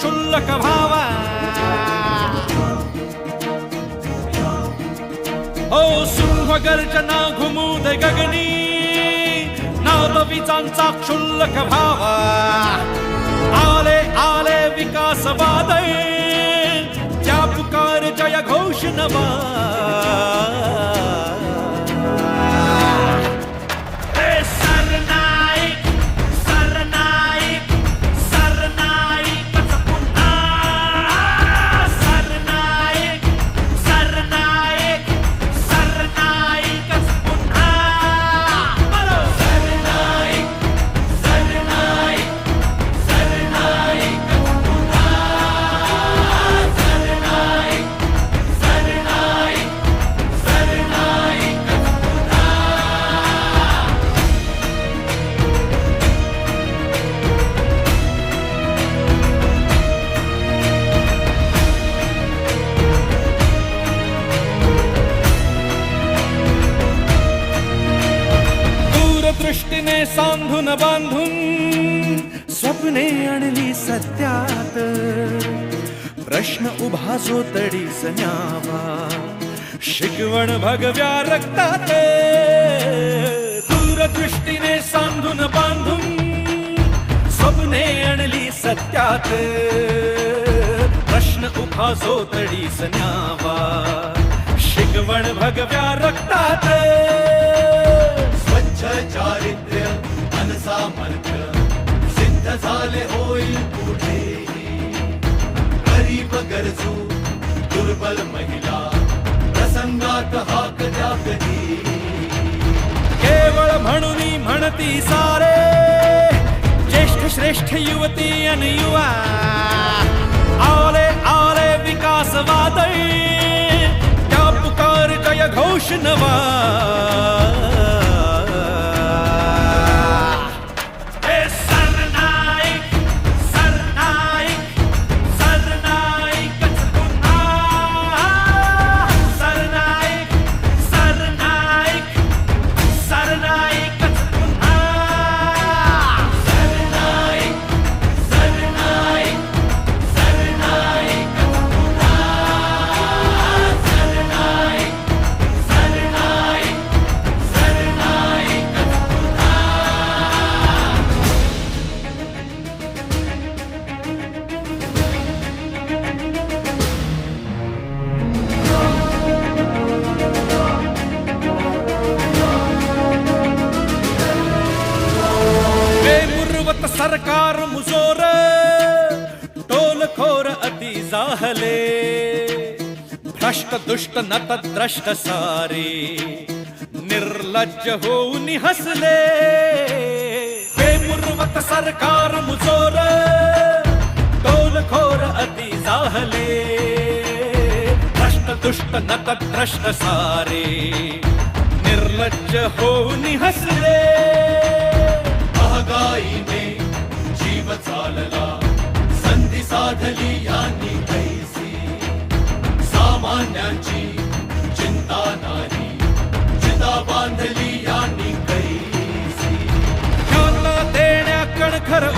क्षुल्लक भावा ओ सिंह गर्जना घुमूद गगनी नादवीचांचा क्षुल्लक भावा आले आले विकास वादळ त्या पुकार जय घोष नवा दृष्टीने सांधून बांधून स्वप्ने आणली सत्यात प्रश्न उभा जो तडीस न्यावा शिकवण भगव्या रक्तात दूरदृष्टीने सांधून बांधून स्वप्ने आणली सत्यात प्रश्न उभा जो तडीस न्यावा शिकवण भगव्या रक्तात चारित्र्य अनसामर्थ्य सिद्ध झाले होईल पुढेही गरीब गरजू दुर्बल महिला प्रसंगात हाक द्या कधी केवळ म्हणून म्हणती सारे ज्येष्ठ श्रेष्ठ युवती अन युवा आले आले विकास वादळ त्या पुकार जय घोष नवा सरकार मुजोर टोलखोर अति जाहले भ्रष्ट दुष्ट नतद्रष्ट सारे निर्लज्ज होऊन हसले बेमुरवत सरकार मुजोर टोलखोर अति जाहले भ्रष्ट दुष्ट नतद्रष्ट सारे निर्लज्ज होऊन हसले महागाईने जीव चालला संधी साधली यांनी कैसी सामान्यांची चिंता नाही चिता बांधली यांनी कैसी देण्या कणखर